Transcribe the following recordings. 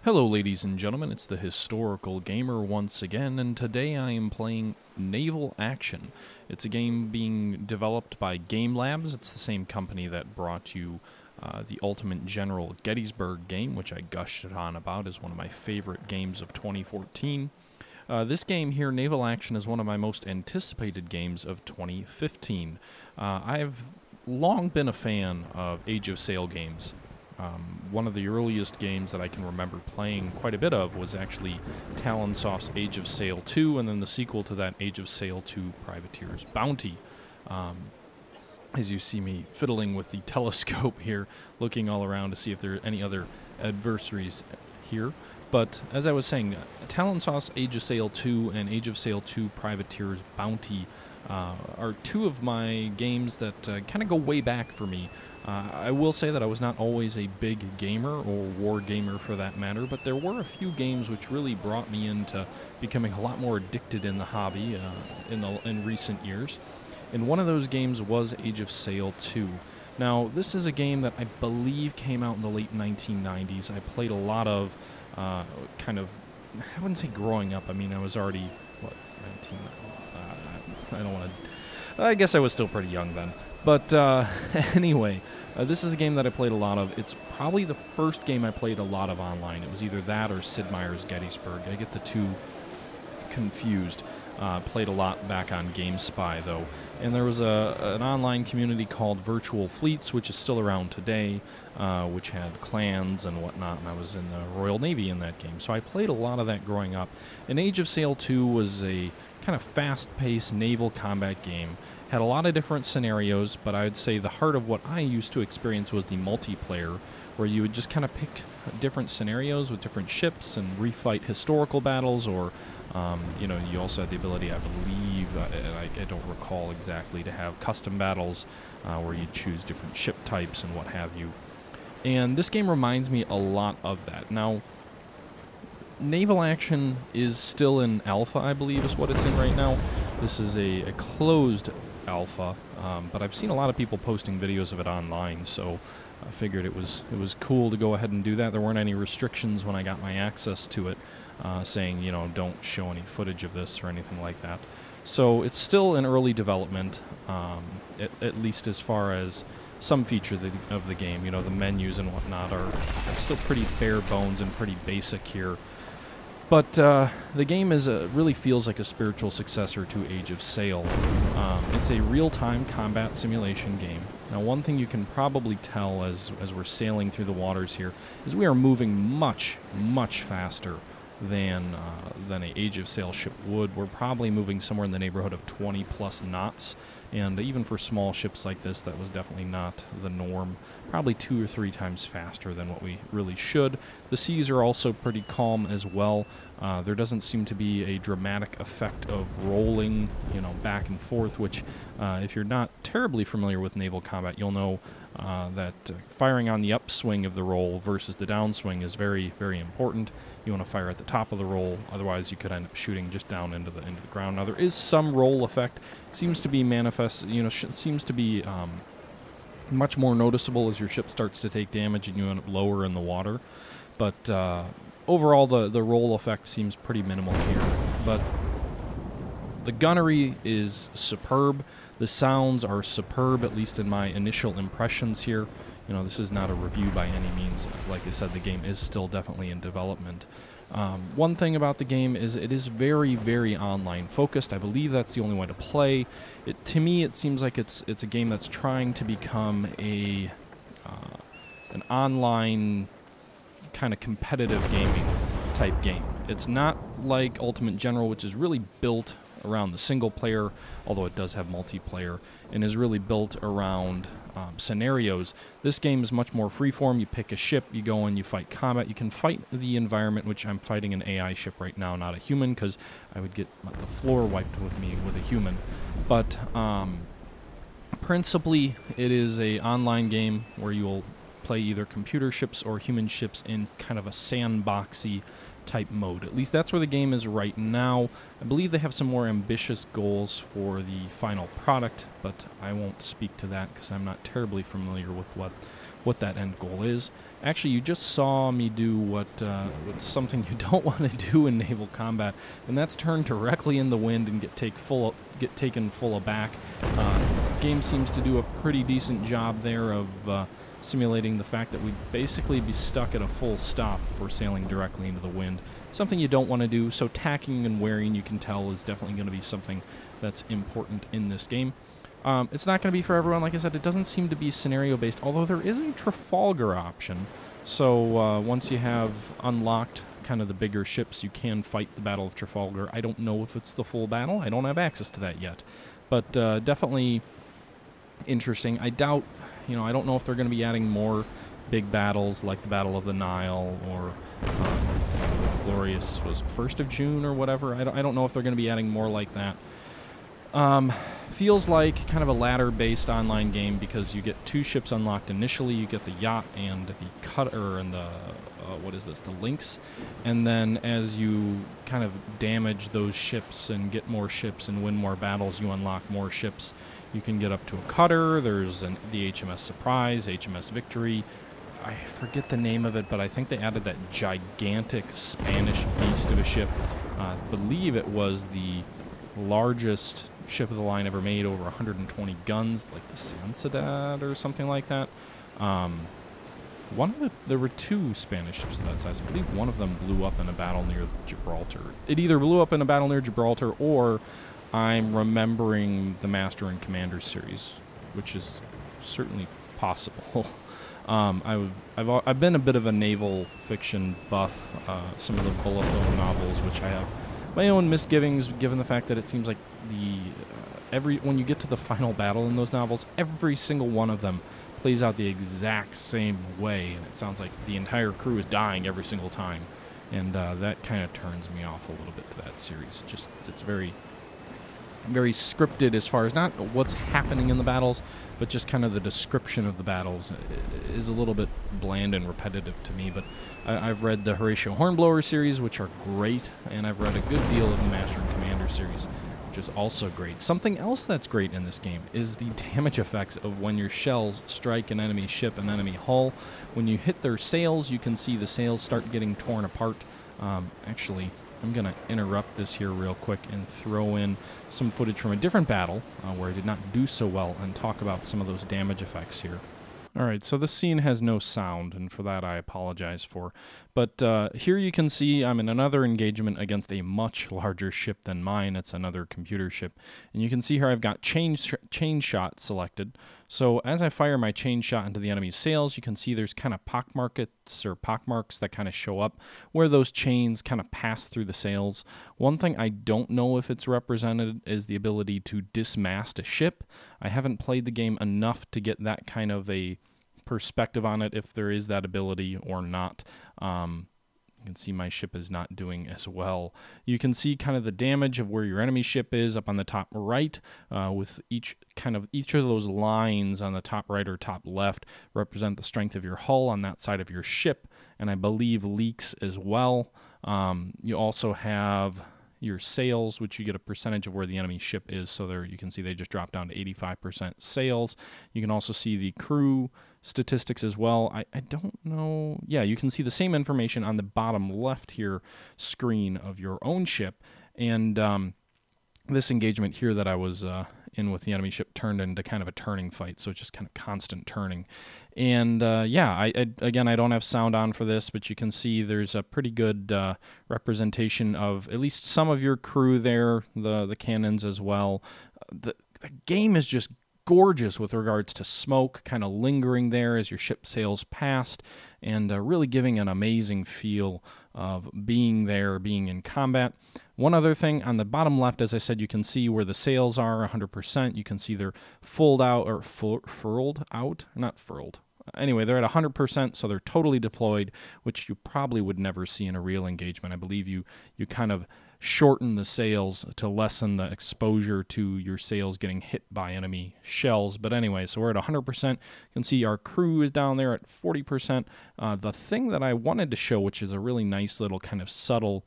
Hello ladies and gentlemen, it's the Historical Gamer once again, and today I am playing Naval Action. It's a game being developed by Game Labs. It's the same company that brought you the Ultimate General Gettysburg game, which I gushed on about as one of my favorite games of 2014. This game here, Naval Action, is one of my most anticipated games of 2015. I've long been a fan of Age of Sail games. One of the earliest games that I can remember playing quite a bit of was actually Talonsoft's Age of Sail 2, and then the sequel to that, Age of Sail 2 Privateer's Bounty. As you see me fiddling with the telescope here, looking all around to see if there are any other adversaries here. But as I was saying, Talonsoft's Age of Sail 2 and Age of Sail 2 Privateer's Bounty are two of my games that kind of go way back for me. I will say that I was not always a big gamer, or war gamer for that matter, but there were a few games which really brought me into becoming a lot more addicted in the hobby in recent years. And one of those games was Age of Sail 2. Now, this is a game that I believe came out in the late 1990s. I played a lot of kind of, I wouldn't say growing up. I mean, I was already, what, 19? I don't want to, I guess I was still pretty young then. But anyway, this is a game that I played a lot of. It's probably the first game I played a lot of online. It was either that or Sid Meier's Gettysburg. I get the two confused. Played a lot back on GameSpy, though. And there was an online community called Virtual Fleets, which is still around today, which had clans and whatnot, and I was in the Royal Navy in that game. So I played a lot of that growing up. And Age of Sail 2 was a kind of fast-paced naval combat game. Had a lot of different scenarios, but I would say the heart of what I used to experience was the multiplayer, where you would just kind of pick different scenarios with different ships and refight historical battles, or you also had the ability, I believe, and I don't recall exactly, to have custom battles where you choose different ship types and what have you. And this game reminds me a lot of that. Now, Naval Action is still in alpha, I believe is what it's in right now. This is a closed alpha, but I've seen a lot of people posting videos of it online, so I figured it was cool to go ahead and do that. There weren't any restrictions when I got my access to it, saying, don't show any footage of this or anything like that. So it's still in early development, at least as far as some feature of the game. The menus and whatnot are still pretty bare bones and pretty basic here. But the game really feels like a spiritual successor to Age of Sail. It's a real-time combat simulation game. Now, one thing you can probably tell as we're sailing through the waters here is we are moving much, much faster than an Age of Sail ship would. We're probably moving somewhere in the neighborhood of 20+ knots, and even for small ships like this, that was definitely not the norm. Probably 2 or 3 times faster than what we really should. The seas are also pretty calm as well. There doesn't seem to be a dramatic effect of rolling, back and forth, which, if you're not terribly familiar with naval combat, you'll know that firing on the upswing of the roll versus the downswing is very, very important. You want to fire at the top of the roll, otherwise you could end up shooting just down into the ground. Now, there is some roll effect. Seems to be seems to be much more noticeable as your ship starts to take damage and you end up lower in the water. But overall, the roll effect seems pretty minimal here. But the gunnery is superb. The sounds are superb, at least in my initial impressions here. This is not a review by any means. Like I said, the game is still definitely in development. One thing about the game is it is very, very online focused. I believe that's the only way to play. To me, it seems like it's a game that's trying to become an online kind of competitive gaming type game. It's not like Ultimate General, which is really built around the single player, although it does have multiplayer, and is really built around scenarios. This game is much more freeform. You pick a ship, you go and you fight combat. You can fight the environment, which I'm fighting an AI ship right now, not a human, because I would get the floor wiped with me with a human. But principally, it is a online game where you'll play either computer ships or human ships in kind of a sandboxy type mode. At least that's where the game is right now. I believe they have some more ambitious goals for the final product, but I won't speak to that because I'm not terribly familiar with what that end goal is. Actually, you just saw me do what's something you don't want to do in naval combat, and that's turn directly in the wind and get taken full aback. Game seems to do a pretty decent job there of simulating the fact that we'd basically be stuck at a full stop for sailing directly into the wind. Something you don't want to do, so tacking and wearing, you can tell, is definitely going to be something that's important in this game. It's not going to be for everyone. Like I said, it doesn't seem to be scenario-based, although there is a Trafalgar option. So once you have unlocked kind of the bigger ships, you can fight the Battle of Trafalgar. I don't know if it's the full battle. I don't have access to that yet. But definitely interesting. I doubt, I don't know if they're going to be adding more big battles like the Battle of the Nile or glorious, was it 1st of June or whatever? I don't know if they're going to be adding more like that. Feels like kind of a ladder-based online game because you get 2 ships unlocked initially. You get the yacht and the cutter and the, the Lynx. And then as you kind of damage those ships and get more ships and win more battles, you unlock more ships. You can get up to a cutter. There's the HMS Surprise, HMS Victory. I forget the name of it, but I think they added that gigantic Spanish beast of a ship. I believe it was the largest ship of the line ever made, over 120 guns, like the Sansidad or something like that. There were 2 Spanish ships of that size. I believe one of them blew up in a battle near Gibraltar. It either blew up in a battle near Gibraltar, or I'm remembering the Master and Commander series, which is certainly possible. I've been a bit of a naval fiction buff. Some of the Bulletho novels, which I have my own misgivings, given the fact that it seems like when you get to the final battle in those novels, every single one of them plays out the exact same way, and it sounds like the entire crew is dying every single time, and that kind of turns me off a little bit to that series. It's very, very scripted as far as not what's happening in the battles, but just kind of the description of the battles is a little bit bland and repetitive to me. But I've read the Horatio Hornblower series, which are great, and I've read a good deal of the Master and Commander series, which is also great. Something else that's great in this game is the damage effects of when your shells strike an enemy ship, an enemy hull. When you hit their sails, you can see the sails start getting torn apart. Actually, I'm going to interrupt this here real quick and throw in some footage from a different battle where I did not do so well and talk about some of those damage effects here. Alright, so this scene has no sound, and for that I apologize for. But here you can see I'm in another engagement against a much larger ship than mine. It's another computer ship. And you can see here I've got chain shot selected. So as I fire my chain shot into the enemy's sails, you can see there's kind of pockmarks that kind of show up where those chains kind of pass through the sails. One thing I don't know if it's represented is the ability to dismast a ship. I haven't played the game enough to get that kind of a perspective on it, if there is that ability or not. You can see my ship is not doing as well. You can see kind of the damage of where your enemy ship is up on the top right, with each of those lines on the top right or top left represent the strength of your hull on that side of your ship, and I believe leaks as well. You also have your sails, which you get a percentage of where the enemy ship is. So there you can see they just dropped down to 85% sails. You can also see the crew statistics as well. I don't know. Yeah, you can see the same information on the bottom left here screen of your own ship. And this engagement here that I was in with the enemy ship turned into kind of a turning fight, so it's just kind of constant turning. And yeah, again, I don't have sound on for this, but you can see there's a pretty good representation of at least some of your crew there, the cannons as well. The game is just gorgeous with regards to smoke kind of lingering there as your ship sails past, and really giving an amazing feel of being there, being in combat. One other thing, on the bottom left, as I said, you can see where the sails are 100%. You can see they're furled out, or furled out, not furled. Anyway, they're at 100%, so they're totally deployed, which you probably would never see in a real engagement. I believe you kind of shorten the sails to lessen the exposure to your sails getting hit by enemy shells. But anyway, so we're at 100%. You can see our crew is down there at 40%. The thing that I wanted to show, which is a really nice little kind of subtle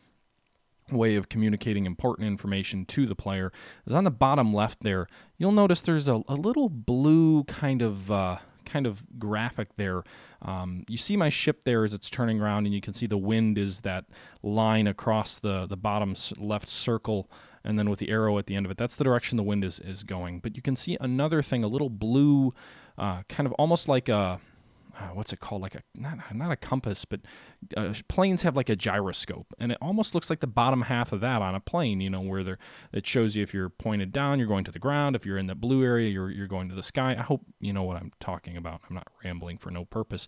way of communicating important information to the player, is on the bottom left there. You'll notice there's a little blue kind of kind of graphic there. You see my ship there as it's turning around, and you can see the wind is that line across the bottom left circle, and then with the arrow at the end of it, that's the direction the wind is going. But you can see another thing, a little blue, kind of almost like a, what's it called? Like a, not a compass, but planes have like a gyroscope, and it almost looks like the bottom half of that on a plane, you know, where it shows you if you're pointed down, you're going to the ground. If you're in the blue area, you're going to the sky. I hope you know what I'm talking about. I'm not rambling for no purpose.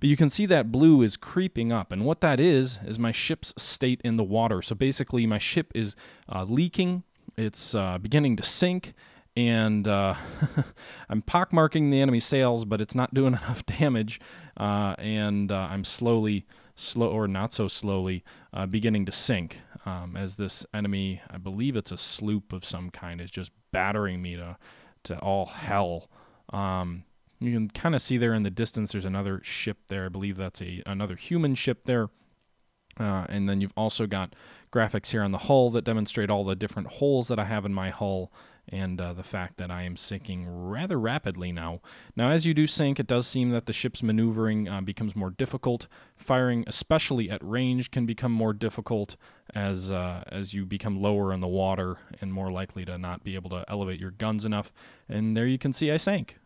But you can see that blue is creeping up, and what that is my ship's state in the water. So basically my ship is leaking. It's beginning to sink. And I'm pockmarking the enemy sails, but it's not doing enough damage, and I'm or not so slowly, beginning to sink as this enemy, I believe it's a sloop of some kind, is just battering me to all hell. You can kind of see there in the distance there's another ship there. I believe that's another human ship there. And then you've also got graphics here on the hull that demonstrate all the different holes that I have in my hull, and the fact that I am sinking rather rapidly now. Now, as you do sink, it does seem that the ship's maneuvering becomes more difficult. Firing, especially at range, can become more difficult as you become lower in the water and more likely to not be able to elevate your guns enough. And there you can see I sank.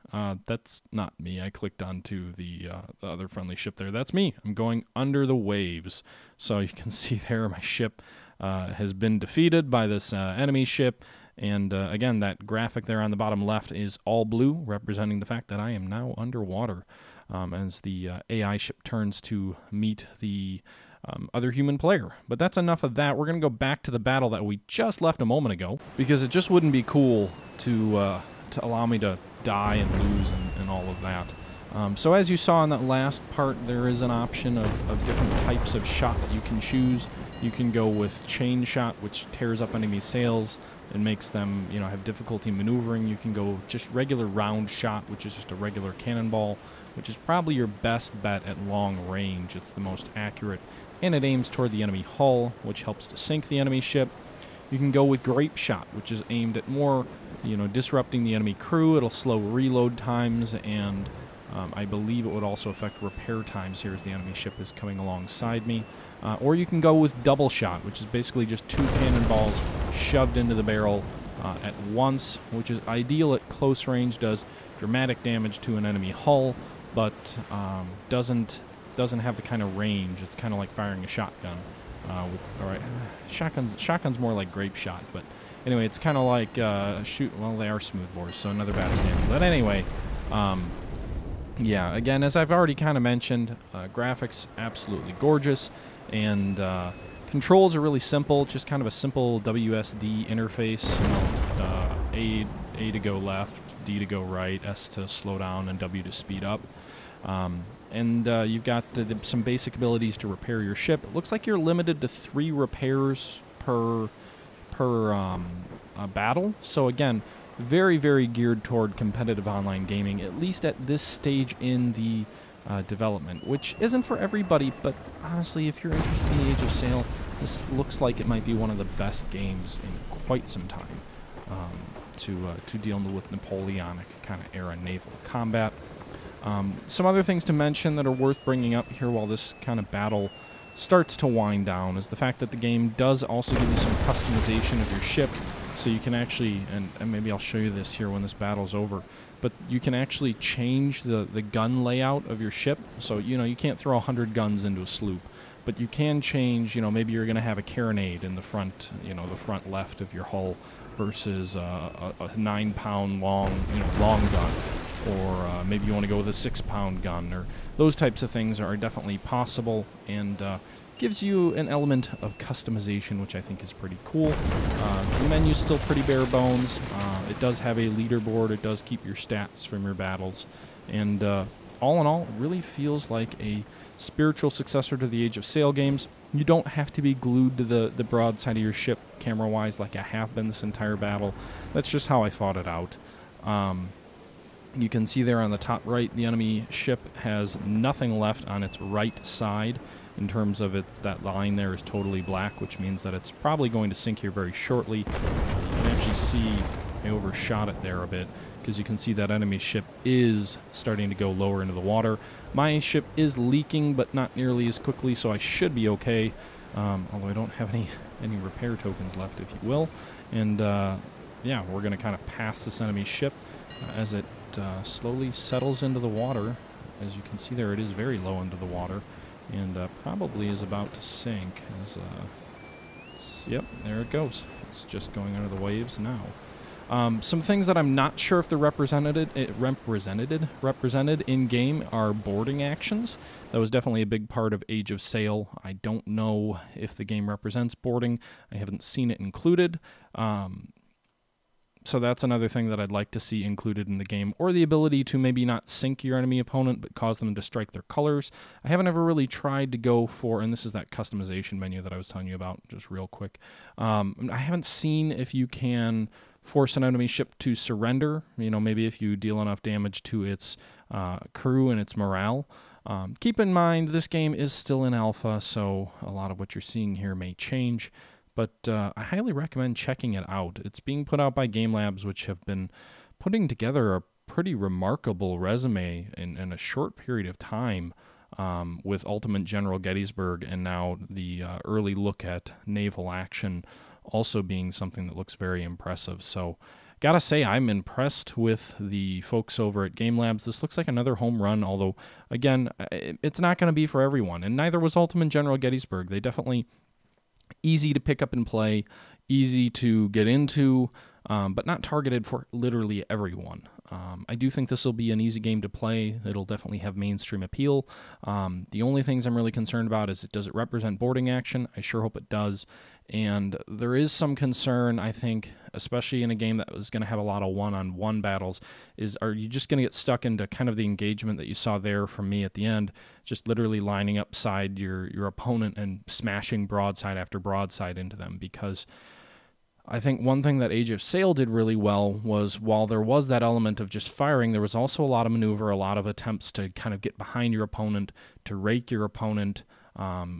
That's not me. I clicked onto the other friendly ship there. That's me. I'm going under the waves. So you can see there my ship has been defeated by this enemy ship. And again, that graphic there on the bottom left is all blue, representing the fact that I am now underwater as the AI ship turns to meet the other human player. But that's enough of that. We're going to go back to the battle that we just left a moment ago, because it just wouldn't be cool to allow me to die and lose and all of that. So as you saw in that last part, there is an option of different types of shot that you can choose. You can go with chain shot, which tears up enemy sails and makes them, you know, have difficulty maneuvering. You can go just regular round shot, which is just a regular cannonball, which is probably your best bet at long range. It's the most accurate, and it aims toward the enemy hull, which helps to sink the enemy ship. You can go with grape shot, which is aimed at more, you know, disrupting the enemy crew. It'll slow reload times, and I believe it would also affect repair times here as the enemy ship is coming alongside me. Or you can go with double shot, which is basically just 2 cannonballs shoved into the barrel at once, which is ideal at close range, does dramatic damage to an enemy hull, but doesn't have the kind of range. It's kind of like firing a shotgun. Shotgun's more like grape shot, but anyway, it's kind of like well, they are smoothbores, so another bad example. But anyway, yeah, again, as I've already kind of mentioned, graphics absolutely gorgeous, and controls are really simple, just kind of a simple WSD interface. You know, A to go left, D to go right, S to slow down, and W to speed up. And you've got some basic abilities to repair your ship. It looks like you're limited to 3 repairs per battle. So again, very, very geared toward competitive online gaming, at least at this stage in the development, which isn't for everybody, but honestly, if you're interested in the Age of Sail, this looks like it might be one of the best games in quite some time to deal with Napoleonic kind of era naval combat. Some other things to mention that are worth bringing up here while this kind of battle starts to wind down is the fact that the game does also give you some customization of your ship. So you can actually, and maybe I'll show you this here when this battle's over, but you can actually change the gun layout of your ship. So, you know, you can't throw 100 guns into a sloop, but you can change, you know, maybe you're going to have a carronade in the front, you know, the front left of your hull versus a 9-pound long gun. Or maybe you want to go with a 6-pound gun, or those types of things are definitely possible, and gives you an element of customization, which I think is pretty cool. The menu's still pretty bare bones. It does have a leaderboard. It does keep your stats from your battles, and all in all, it really feels like a spiritual successor to the Age of Sail games. You don't have to be glued to the broadside of your ship camera-wise like I have been this entire battle. That's just how I fought it out. You can see there on the top right, the enemy ship has nothing left on its right side in terms of that line there is totally black, which means that it's probably going to sink here very shortly. You can actually see I overshot it there a bit, because you can see that enemy ship is starting to go lower into the water. My ship is leaking, but not nearly as quickly, so I should be okay, although I don't have any repair tokens left, if you will. And yeah, we're going to kind of pass this enemy ship as it slowly settles into the water. As you can see there, it is very low into the water, and probably is about to sink. Yep, there it goes. It's just going under the waves now. Some things that I'm not sure if they're represented in game are boarding actions. That was definitely a big part of Age of Sail. I don't know if the game represents boarding. I haven't seen it included. So that's another thing that I'd like to see included in the game, or the ability to maybe not sink your enemy opponent, but cause them to strike their colors. I haven't ever really tried to go for, and this is that customization menu that I was telling you about just real quick. I haven't seen if you can force an enemy ship to surrender, you know, maybe if you deal enough damage to its crew and its morale. Keep in mind, this game is still in alpha, so a lot of what you're seeing here may change. But I highly recommend checking it out. It's being put out by Game Labs, which have been putting together a pretty remarkable resume in a short period of time, with Ultimate General Gettysburg and now the early look at Naval Action also being something that looks very impressive. So gotta say, I'm impressed with the folks over at Game Labs. This looks like another home run, although, again, it's not going to be for everyone, and neither was Ultimate General Gettysburg. They definitely easy to pick up and play, easy to get into, but not targeted for literally everyone. I do think this will be an easy game to play. It'll definitely have mainstream appeal. The only things I'm really concerned about is, does it represent boarding action? I sure hope it does. And there is some concern, I think, especially in a game that was going to have a lot of one-on-one battles, are you just going to get stuck into kind of the engagement that you saw there from me at the end, just literally lining up side your opponent and smashing broadside after broadside into them? Because I think one thing that Age of Sail did really well was, while there was that element of just firing, there was also a lot of maneuver, a lot of attempts to kind of get behind your opponent, to rake your opponent.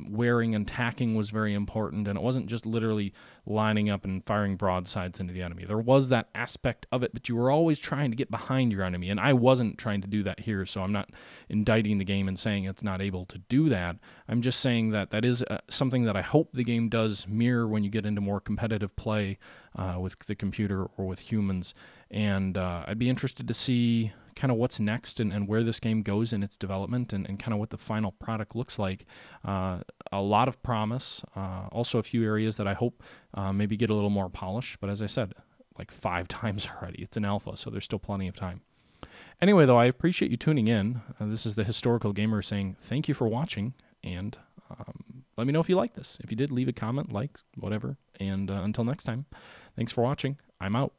Wearing and tacking was very important, and it wasn't just literally lining up and firing broadsides into the enemy. There was that aspect of it, but you were always trying to get behind your enemy, and I wasn't trying to do that here, so I'm not indicting the game and saying it's not able to do that. I'm just saying that that is something that I hope the game does mirror when you get into more competitive play with the computer or with humans, and I'd be interested to see kind of what's next and where this game goes in its development, and kind of what the final product looks like. A lot of promise, also a few areas that I hope maybe get a little more polished, but as I said, like 5 times already. It's an alpha, so there's still plenty of time. Anyway, though, I appreciate you tuning in. This is the Historical Gamer saying thank you for watching, and let me know if you like this. If you did, leave a comment, like, whatever, and until next time, thanks for watching. I'm out.